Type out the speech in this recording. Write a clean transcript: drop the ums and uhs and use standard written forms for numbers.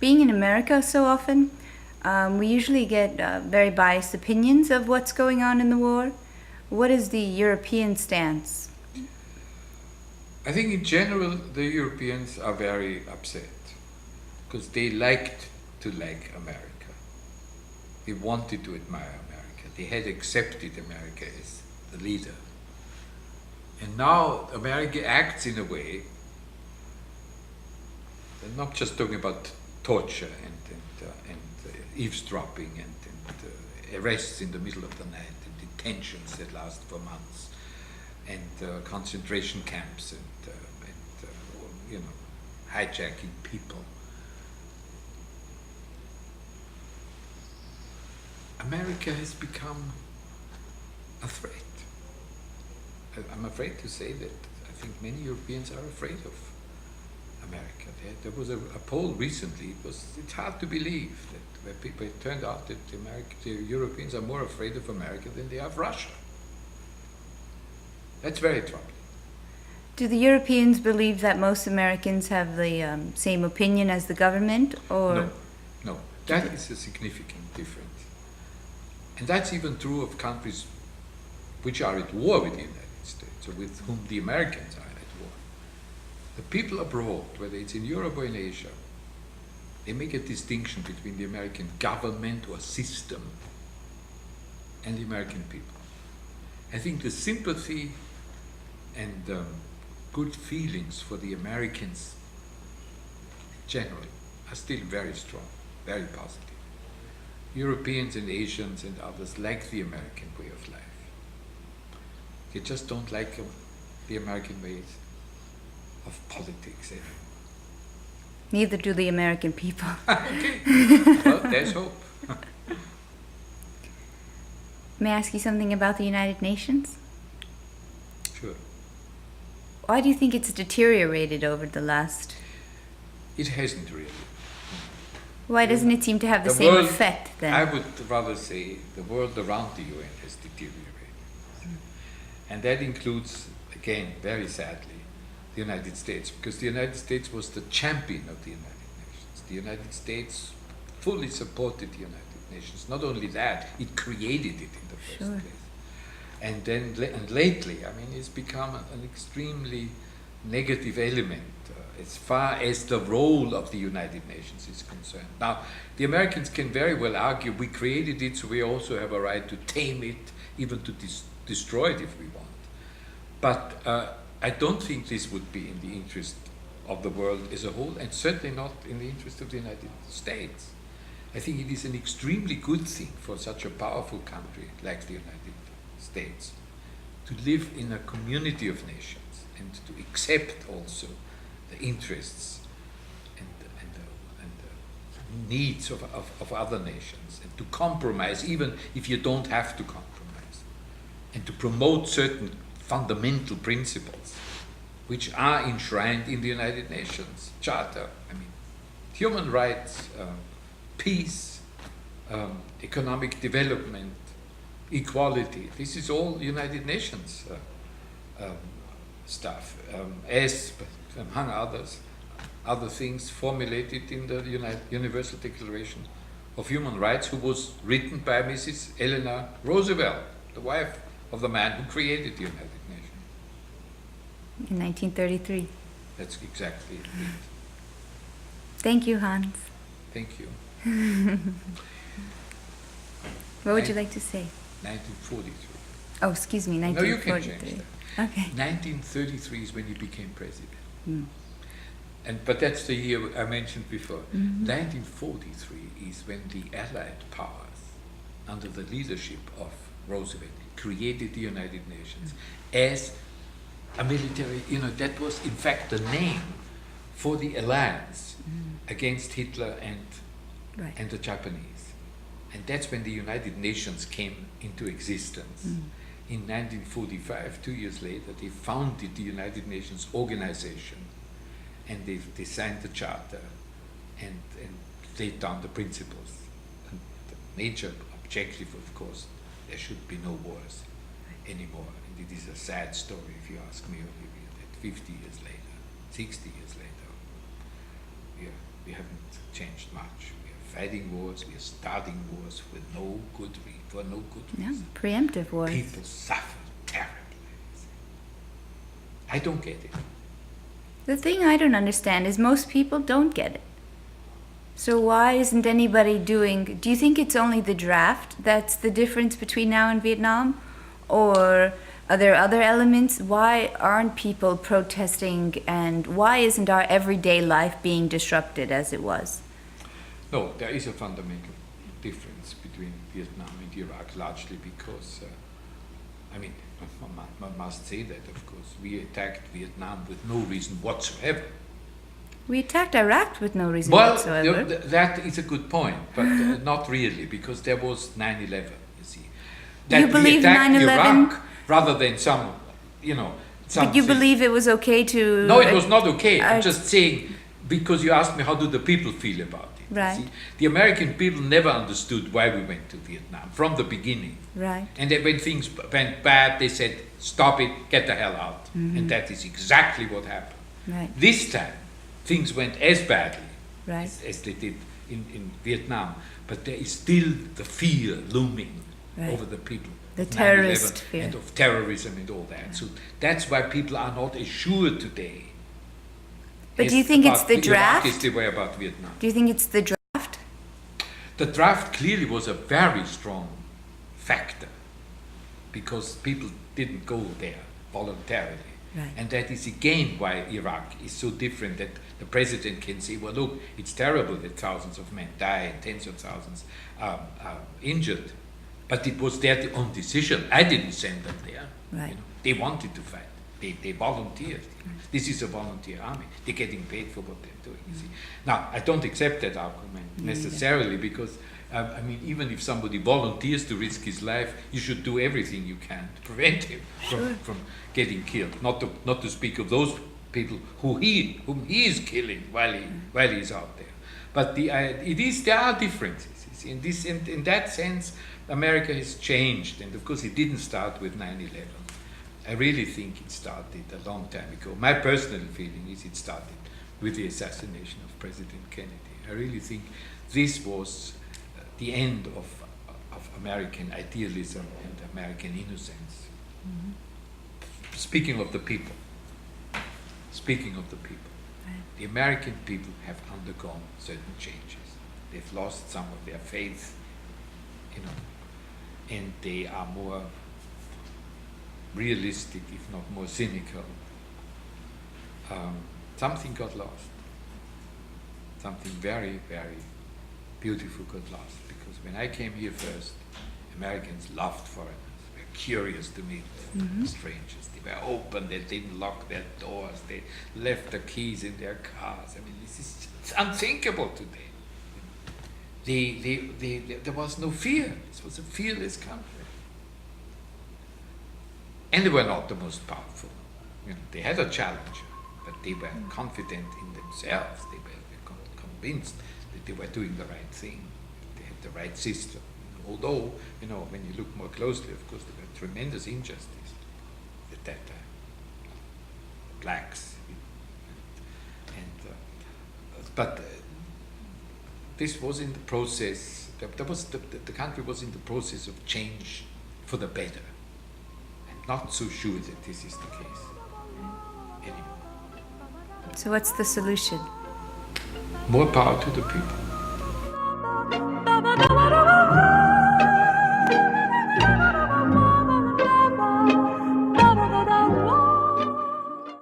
Being in America so often, we usually get very biased opinions of what's going on in the war. What is the European stance? I think in general the Europeans are very upset because they liked to like America. They wanted to admire America. They had accepted America as the leader. And now America acts in a way, they're not just talking about torture and eavesdropping and arrests in the middle of the night and detentions that last for months and concentration camps and hijacking people. America has become a threat. I'm afraid to say that I think many Europeans are afraid of America. There was a poll recently. It's hard to believe that where people, it turned out that the Europeans are more afraid of America than they are of Russia. That's very troubling. Do the Europeans believe that most Americans have the same opinion as the government, or? No. That is a significant difference. And that's even true of countries which are at war with the United States, or with whom the Americans are at war. The people abroad, whether it's in Europe or in Asia, they make a distinction between the American government or system and the American people. I think the sympathy and good feelings for the Americans in general are still very strong, very positive. Europeans and Asians and others like the American way of life. They just don't like the American ways of politics anymore. Neither do the American people. Okay, well, there's hope. May I ask you something about the United Nations? Sure. Why do you think it's deteriorated over the last? It hasn't really. Why doesn't it seem to have the same effect then? I would rather say the world around the UN has deteriorated. And that includes, again, very sadly, the United States, because the United States was the champion of the United Nations. The United States fully supported the United Nations. Not only that, it created it in the first place. And then, lately, I mean, it's become an extremely negative element as far as the role of the United Nations is concerned. Now, the Americans can very well argue we created it, so we also have a right to tame it, even to destroy it if we want. But I don't think this would be in the interest of the world as a whole, and certainly not in the interest of the United States. I think it is an extremely good thing for such a powerful country like the United States to live in a community of nations and to accept also the interests and the needs of other nations, and to compromise even if you don't have to compromise, and to promote certain fundamental principles which are enshrined in the United Nations Charter. I mean, human rights, peace, economic development, equality. This is all United Nations stuff, as among other things formulated in the Universal Declaration of Human Rights, who was written by Mrs. Eleanor Roosevelt, the wife of the man who created the United Nations. In 1933. That's exactly it. Thank you, Hans. Thank you. What would you like to say? 1943. Oh, excuse me, 1943. No, you can change that. Okay. 1933 is when he became president. Mm. But that's the year I mentioned before. 1943 is when the Allied powers, under the leadership of Roosevelt, created the United Nations as a military, that was in fact the name for the alliance against Hitler and the Japanese. And that's when the United Nations came into existence. In 1945, 2 years later, they founded the United Nations Organization, and they signed the charter and laid down the principles. And the major objective, of course, there should be no wars anymore. And it is a sad story, if you ask me, Olivia, that 50 years later, 60 years later, we haven't changed much. We are fighting wars, we are starting wars for no good No, reason. preemptive wars. People suffer terribly. I don't get it. The thing I don't understand is most people don't get it. So why isn't anybody doing... Do you think it's only the draft that's the difference between now and Vietnam? Or are there other elements? Why aren't people protesting, and why isn't our everyday life being disrupted as it was? No, there is a fundamental difference between Vietnam and Iraq, largely because, one must say that, of course, we attacked Vietnam with no reason whatsoever. We attacked Iraq with no reason Well, whatsoever. that is a good point, but not really, because there was 9/11, you see. You believe we attacked 9/11 Iraq rather than some. But you believe it was okay to... No, it was not okay. I'm just saying, because you asked me how do the people feel about it. you Right. see. The American people never understood why we went to Vietnam from the beginning. Right. And then when things went bad, they said, stop it, get the hell out. And that is exactly what happened. Right. This time, things went as badly Right. as they did in Vietnam, but there is still the fear looming Right. over the people. The of 9/11 terrorist fear. and of terrorism and all that. So that's why people are not as sure today. But as do you think it's about the Iraq draft? as they were about Vietnam. Do you think it's the draft? The draft clearly was a very strong factor because people didn't go there voluntarily. Right. And that is again why Iraq is so different, that the president can say, well, look, it's terrible that thousands of men die and tens of thousands are injured, but it was their own decision. I didn't send them there. Right. They wanted to fight. They volunteered. This is a volunteer army. They're getting paid for what they're doing, you see. Now, I don't accept that argument necessarily because, even if somebody volunteers to risk his life, you should do everything you can to prevent him from getting killed. Not to speak of those people whom he is killing while he's out there. But there are differences. You see. In that sense, America has changed, and of course it didn't start with 9/11. I really think it started a long time ago. My personal feeling is it started with the assassination of President Kennedy. I really think this was the end of American idealism and American innocence. Mm-hmm. Speaking of the people, Right. the American people have undergone certain changes. They've lost some of their faith, and they are more realistic, if not more cynical. Something got lost. Something very, very beautiful got lost. Because when I came here first, Americans loved foreigners. They were curious to meet strangers. They were open. They didn't lock their doors. They left the keys in their cars. This is unthinkable today. There was no fear. This was a fearless country. And they were not the most powerful. They had a challenger, but they were confident in themselves. They were convinced that they were doing the right thing. They had the right system. Although, when you look more closely, of course, there were tremendous injustice at that time. Blacks. But this was in the process. The country was in the process of change for the better. Not so sure that this is the case anymore. So what's the solution? More power to the people.